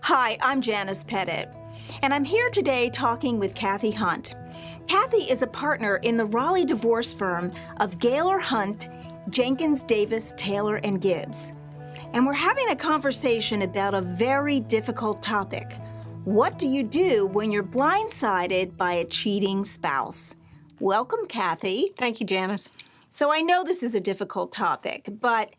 Hi, I'm Janice Pettit, and I'm here today talking with Cathy Hunt. Cathy is a partner in the Raleigh divorce firm of Gailor, Hunt, Jenkins, Davis, Taylor, and Gibbs. And we're having a conversation about a very difficult topic. What do you do when you're blindsided by a cheating spouse? Welcome, Cathy. Thank you, Janice. So I know this is a difficult topic, but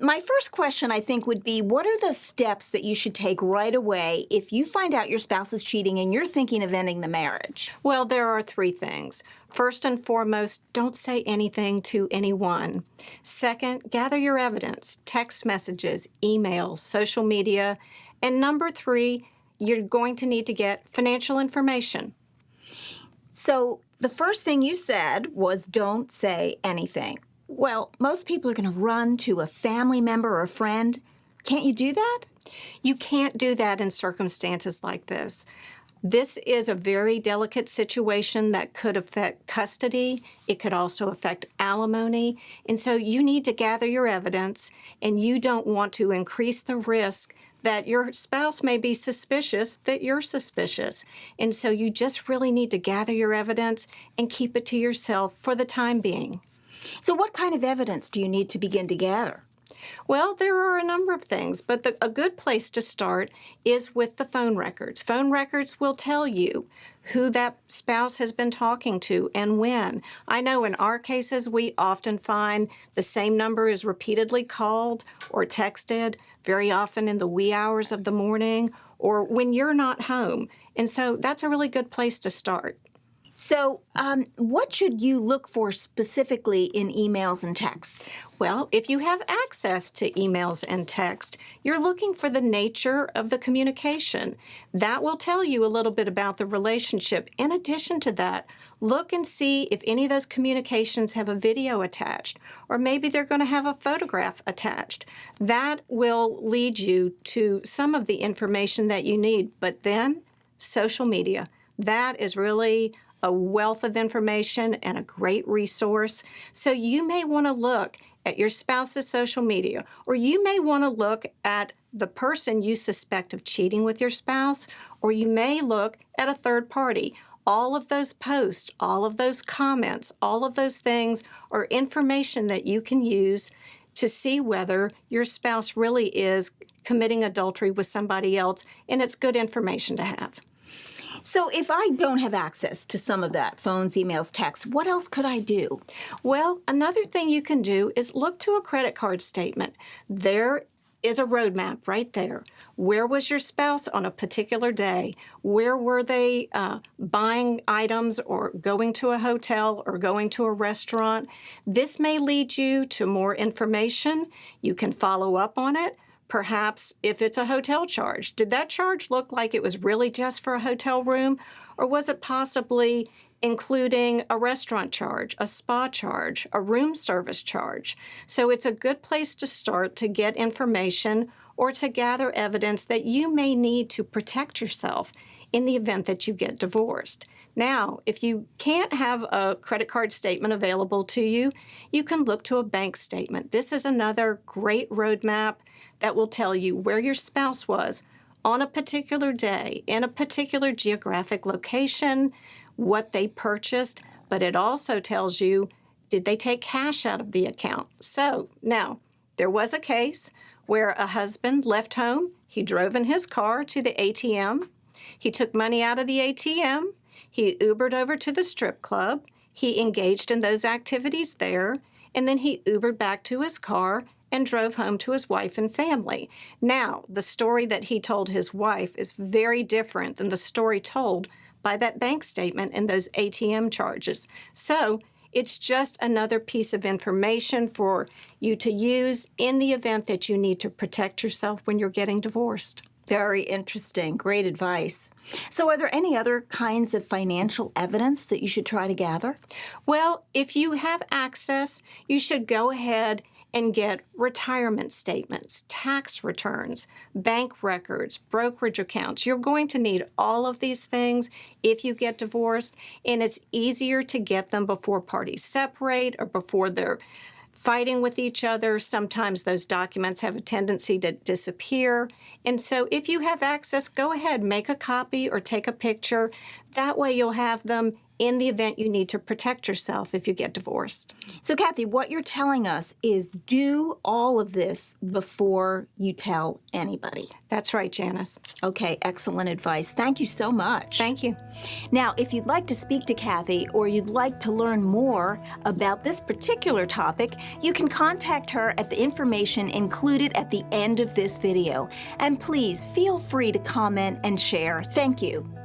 my first question, I think, would be, what are the steps that you should take right away if you find out your spouse is cheating and you're thinking of ending the marriage? Well, there are three things. First and foremost, don't say anything to anyone. Second, gather your evidence, text messages, emails, social media. And number three, you're going to need to get financial information. So the first thing you said was don't say anything. Well, most people are going to run to a family member or a friend. Can't you do that? You can't do that in circumstances like this. This is a very delicate situation that could affect custody. It could also affect alimony. And so you need to gather your evidence, and you don't want to increase the risk that your spouse may be suspicious that you're suspicious. And so you just really need to gather your evidence and keep it to yourself for the time being. So what kind of evidence do you need to begin to gather? Well, there are a number of things, but a good place to start is with the phone records. Phone records will tell you who that spouse has been talking to and when. I know in our cases, we often find the same number is repeatedly called or texted, very often in the wee hours of the morning or when you're not home. And so that's a really good place to start. So what should you look for specifically in emails and texts? Well, if you have access to emails and text, you're looking for the nature of the communication. That will tell you a little bit about the relationship. In addition to that, look and see if any of those communications have a video attached, or maybe they're going to have a photograph attached. That will lead you to some of the information that you need. But then, social media. That is really a wealth of information and a great resource. So you may want to look at your spouse's social media, or you may want to look at the person you suspect of cheating with your spouse, or you may look at a third party. All of those posts, all of those comments, all of those things are information that you can use to see whether your spouse really is committing adultery with somebody else, and it's good information to have. So if I don't have access to some of that, phones, emails, texts, what else could I do? Well, another thing you can do is look to a credit card statement. There is a roadmap right there. Where was your spouse on a particular day? Where were they buying items or going to a hotel or going to a restaurant? This may lead you to more information. You can follow up on it. Perhaps if it's a hotel charge, did that charge look like it was really just for a hotel room, or was it possibly including a restaurant charge, a spa charge, a room service charge? So it's a good place to start to get information or to gather evidence that you may need to protect yourself in the event that you get divorced. Now, if you can't have a credit card statement available to you, you can look to a bank statement. This is another great roadmap that will tell you where your spouse was on a particular day, in a particular geographic location, what they purchased, but it also tells you, did they take cash out of the account? So now, there was a case where a husband left home. He drove in his car to the ATM. He took money out of the ATM. He Ubered over to the strip club. He engaged in those activities there, and then he Ubered back to his car and drove home to his wife and family. Now, the story that he told his wife is very different than the story told by that bank statement and those ATM charges. So it's just another piece of information for you to use in the event that you need to protect yourself when you're getting divorced. Very interesting. Great advice. So are there any other kinds of financial evidence that you should try to gather? Well, if you have access, you should go ahead and get retirement statements, tax returns, bank records, brokerage accounts. You're going to need all of these things if you get divorced, and it's easier to get them before parties separate or before they're fighting with each other. Sometimes those documents have a tendency to disappear. And so if you have access, go ahead, make a copy or take a picture. That way you'll have them in the event you need to protect yourself if you get divorced. So, Cathy, what you're telling us is do all of this before you tell anybody. That's right, Janice. Okay, excellent advice. Thank you so much. Thank you. Now, if you'd like to speak to Cathy or you'd like to learn more about this particular topic, you can contact her at the information included at the end of this video. And please feel free to comment and share. Thank you.